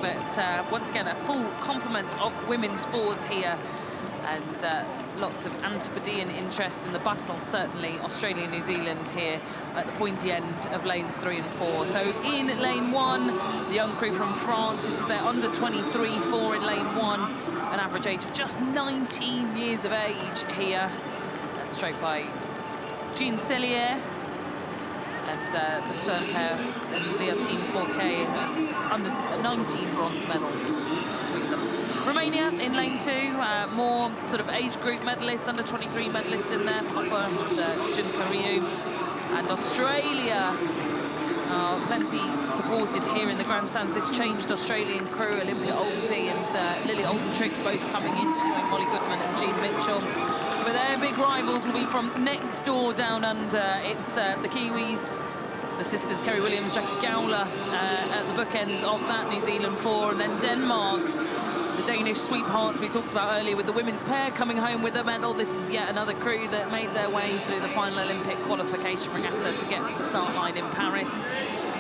but once again, a full complement of women's fours here, and lots of Antipodean interest in the battle. Certainly Australia-New Zealand here at the pointy end of lanes 3 and 4. So in lane 1, the young crew from France. This is their under 23 4 in lane 1, an average age of just 19 years of age here. That's straight by Jean Cellier and the stern pair and Leontine Fouquet, under 19 bronze medal between them. Romania in lane 2, more sort of age group medalists, under 23 medalists in there, Papa and Junkariu. And Australia plenty supported here in the grandstands. This changed Australian crew, Olympia Oldesy and Lily Oldentriggs both coming in to join Molly Goodman and Jean Mitchell. But their big rivals will be from next door down under. It's the Kiwis, the sisters Kerry Williams, Jackie Gowler at the bookends of that New Zealand 4, and then Denmark, the Danish sweethearts we talked about earlier with the women's pair coming home with a medal. This is yet another crew that made their way through the final Olympic qualification regatta to get to the start line in Paris.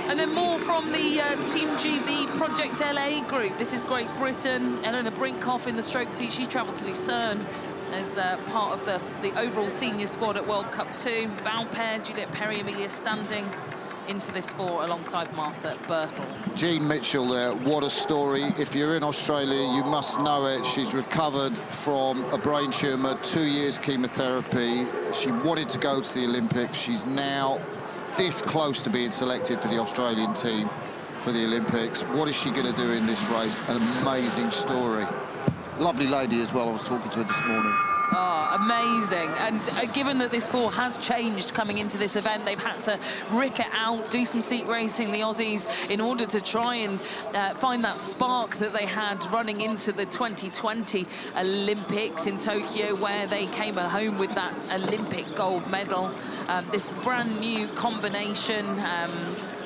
And then more from the Team GB Project LA group. This is Great Britain. Eleanor Brinkhoff in the stroke seat. She travelled to Lucerne as part of the overall senior squad at World Cup 2. Bow pair, Juliet Perry, Amelia Standing into this 4 alongside Martha Birtles. Jean Mitchell there, what a story. If you're in Australia, you must know it. She's recovered from a brain tumour, 2 years chemotherapy. She wanted to go to the Olympics. She's now this close to being selected for the Australian team for the Olympics. What is she going to do in this race? An amazing story. Lovely lady as well, I was talking to her this morning. Oh, amazing. And given that this 4 has changed coming into this event, they've had to rip it out, do some seat racing, the Aussies, in order to try and find that spark that they had running into the 2020 Olympics in Tokyo, where they came home with that Olympic gold medal. This brand new combination,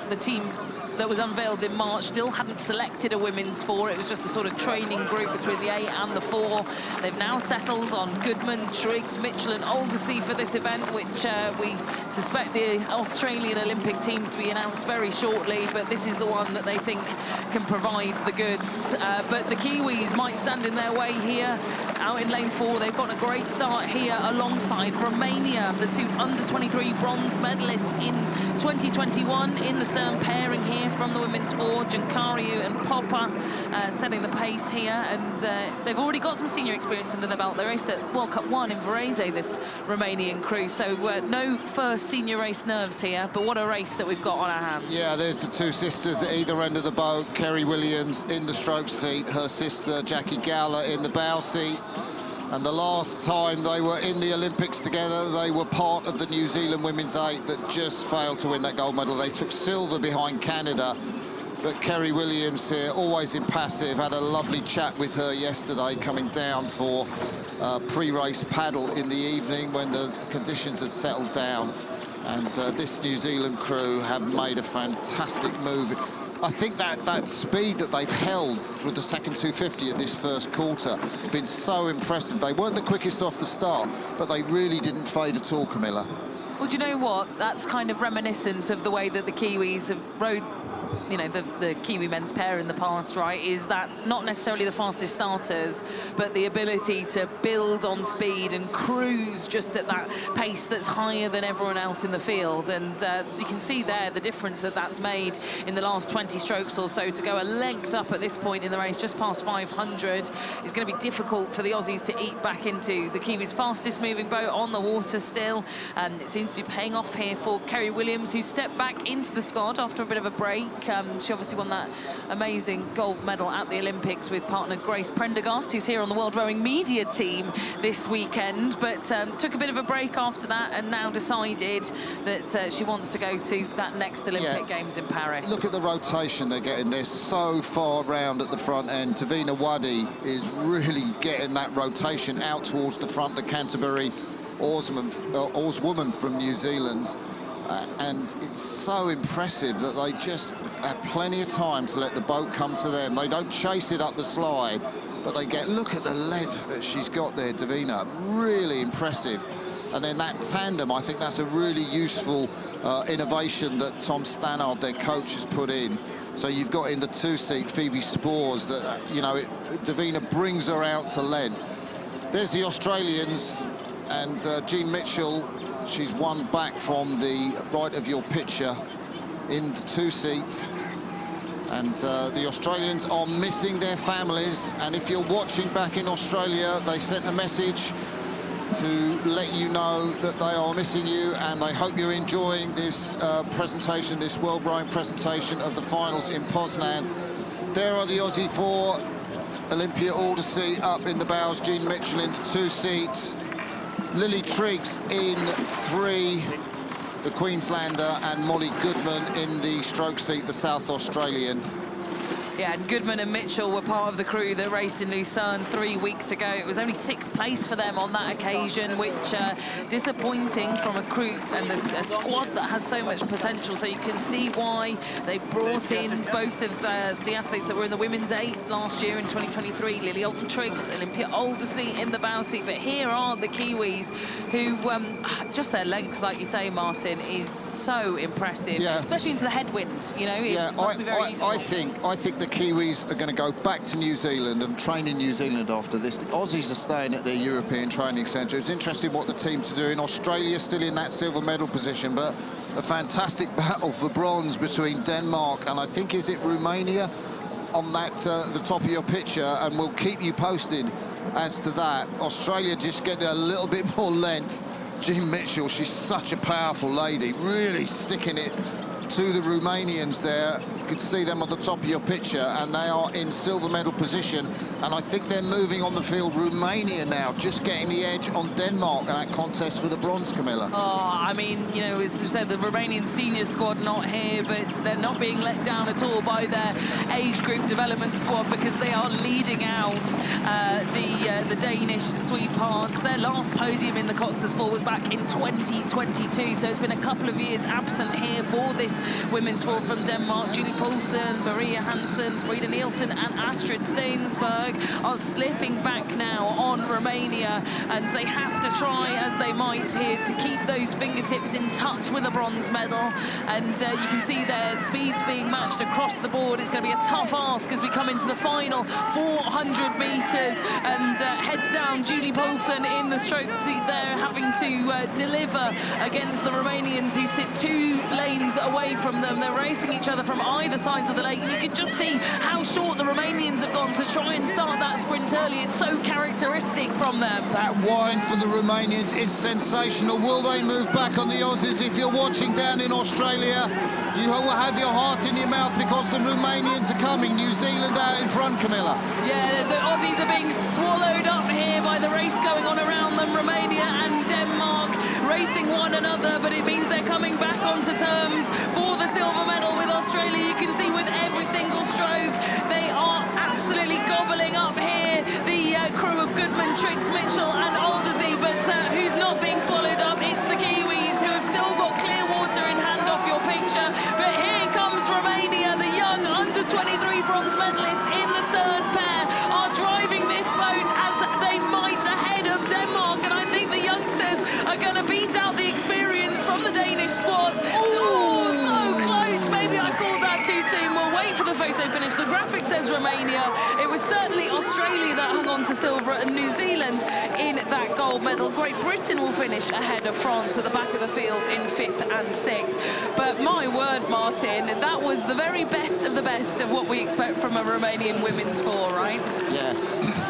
the team that was unveiled in March still hadn't selected a women's 4. It was just a sort of training group between the 8 and the 4. They've now settled on Goodman, Triggs, Mitchell and Oldesy for this event, which we suspect the Australian Olympic team to be announced very shortly, but this is the one that they think can provide the goods. But the Kiwis might stand in their way here. Out in lane 4, they've got a great start here alongside Romania, the 2 under-23 bronze medalists in 2021 in the stern pairing here from the women's 4, Junkariu and Popper setting the pace here, and they've already got some senior experience under their belt. They raced at World Cup 1 in Varese, this Romanian crew, so no first senior race nerves here, but what a race that we've got on our hands. Yeah, there's the 2 sisters at either end of the boat. Kerry Williams in the stroke seat, her sister Jackie Gowler in the bow seat. And the last time they were in the Olympics together, they were part of the New Zealand women's 8 that just failed to win that gold medal. They took silver behind Canada. But Kerry Williams here, always impassive, had a lovely chat with her yesterday coming down for pre-race paddle in the evening when the conditions had settled down. And this New Zealand crew have made a fantastic move. I think that speed that they've held through the second 250 of this first quarter has been so impressive. They weren't the quickest off the start, but they really didn't fade at all, Camilla. Well, do you know what? That's kind of reminiscent of the way that the Kiwis have rode, you know, the Kiwi men's pair in the past, right? Is that not necessarily the fastest starters, but the ability to build on speed and cruise just at that pace that's higher than everyone else in the field. And you can see there the difference that that's made in the last 20 strokes or so. To go a length up at this point in the race, just past 500, is going to be difficult for the Aussies to eat back into. The Kiwis' fastest moving boat on the water still, and it seems to be paying off here for Kerry Williams, who stepped back into the squad after a bit of a break. She obviously won that amazing gold medal at the Olympics with partner Grace Prendergast, who's here on the World Rowing Media team this weekend, but took a bit of a break after that and now decided that she wants to go to that next Olympic Games in Paris. Look at the rotation they're getting. They're so far round at the front end. Tavina Waddy is really getting that rotation out towards the front. The Canterbury oarswoman from New Zealand. And it's so impressive that they just have plenty of time to let the boat come to them. They don't chase it up the slide, but they look at the length that she's got there, Davina. Really impressive. And then that tandem, I think that's a really useful innovation that Tom Stannard, their coach, has put in So you've got in the 2-seat Phoebe Spores that, you know, Davina brings her out to length. There's the Australians, and Jean Mitchell, she's one back from the right of your picture in the 2-seat. And the Australians are missing their families, and if you're watching back in Australia, they sent a message to let you know that they are missing you, and they hope you're enjoying this presentation, this world rowing presentation of the finals in Poznan. There are the Aussie 4, Olympia Aldersey up in the bows, Jean Mitchell in the 2-seat, Lily Triggs in 3, the Queenslander, and Molly Goodman in the stroke seat, the South Australian. Yeah, and Goodman and Mitchell were part of the crew that raced in Lucerne 3 weeks ago. It was only 6th place for them on that occasion, which disappointing from a crew and a squad that has so much potential. So you can see why they've brought in both of the athletes that were in the women's 8 last year in 2023, Lily Triggs, Olympia Aldersey in the bow seat. But here are the Kiwis who, just their length, like you say, Martin, is so impressive, especially into the headwind. You know, it must be very useful. I think the Kiwis are going to go back to New Zealand and train in New Zealand after this. The Aussies are staying at their European training centre. It's interesting what the teams are doing. Australia still in that silver medal position, but a fantastic battle for bronze between Denmark and I think, is it Romania, on that the top of your picture, and we'll keep you posted as to that. Australia just getting a little bit more length. Jean Mitchell, she's such a powerful lady, really sticking it to the Romanians there. You could see them on the top of your picture, and they are in silver medal position, and I think they're moving on the field. Romania now just getting the edge on Denmark in that contest for the bronze, Camilla. Oh, I mean, you know, as you said, the Romanian senior squad not here, but they're not being let down at all by their age group development squad, because they are leading out the Danish sweethearts. Their last podium in the Cox's 4 was back in 2022, so it's been a couple of years absent here for this women's 4 from Denmark. Julie Poulsen, Maria Hansen, Frida Nielsen and Astrid Steinsberg are slipping back now on Romania, and they have to try as they might here to keep those fingertips in touch with a bronze medal. And you can see their speeds being matched across the board. It's going to be a tough ask as we come into the final 400 metres, and heads down Julie Poulsen in the stroke seat there, having to deliver against the Romanians who sit 2 lanes away from them. They're racing each other from either sides of the lake, and you can just see how short the Romanians have gone to try and start that sprint early. It's so characteristic from them. That wine for the Romanians, it's sensational. Will they move back on the Aussies? If you're watching down in Australia, you will have your heart in your mouth, because the Romanians are coming. New Zealand out in front, Camilla. Yeah, the Aussies are being swallowed up here by the race going on around them. Romania and Denmark racing one another, but it means they're coming back onto terms for the silver medal with Australia. You can see with every single stroke, they are absolutely gobbling up here the crew of Goodman, Triggs, Mitchell and Aldersey, but who's not being swallowed up? It's the Kiwis, who have still got clear water in hand off your picture. But here comes Romania, the young under-23 bronze medalists in the stern pair are driving this boat as they might ahead of Denmark, and I think the youngsters are going to beat out the experience from the Danish squad. Oh, so close. Maybe I called that too soon. We'll wait for the photo finish. The graphic says Romania. It was certainly Australia that hung on to silver and New Zealand in that gold medal. Great Britain will finish ahead of France at the back of the field in 5th and 6th. But my word, Martin, that was the very best of what we expect from a Romanian women's 4, right? Yeah,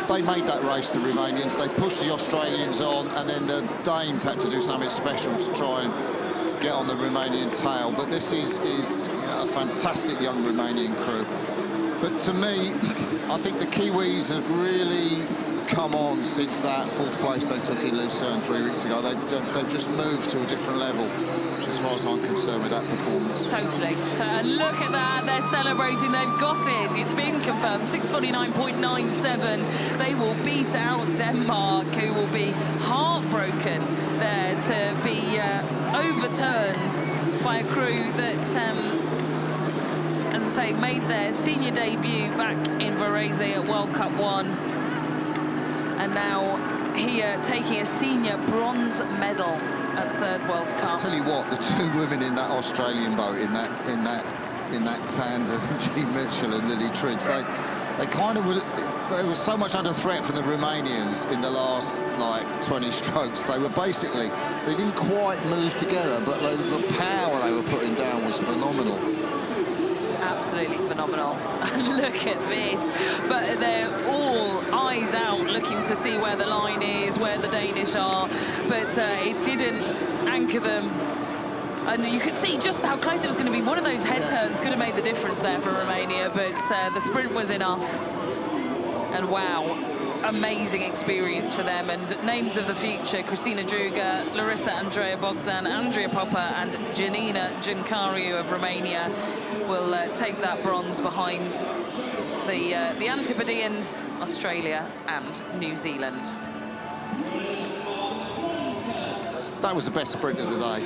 they made that race, the Romanians. They pushed the Australians on, and then the Danes had to do something special to try and get on the Romanian tail. But this is you know, a fantastic young Romanian crew. But to me, I think the Kiwis have really come on since that 4th place they took in Lucerne 3 weeks ago. They've just moved to a different level, as far as I'm concerned, with that performance. Totally. Look at that. They're celebrating. They've got it. It's been confirmed. 6:49.97. They will beat out Denmark, who will be heartbroken there to be overturned by a crew that, as I say, made their senior debut back in Varese at World Cup 1. And now here taking a senior bronze medal at the 3rd World Cup. I'll tell you what, the 2 women in that Australian boat, in that in that tandem, G. Mitchell and Lily Triggs. They kind of were, they were so much under threat from the Romanians in the last, like, 20 strokes. They were basically, they didn't quite move together, but the power they were putting down was phenomenal. Absolutely phenomenal. Look at this. But they're all eyes out looking to see where the line is, where the Danish are, but it didn't anchor them. And you could see just how close it was going to be. One of those head turns could have made the difference there for Romania, but the sprint was enough. And wow, amazing experience for them. And names of the future: Christina Druga, Larissa Andreea Bogdan, Andrea Popper and Janina Giancariu of Romania will take that bronze behind the Antipodeans, Australia and New Zealand. That was the best sprint of the day.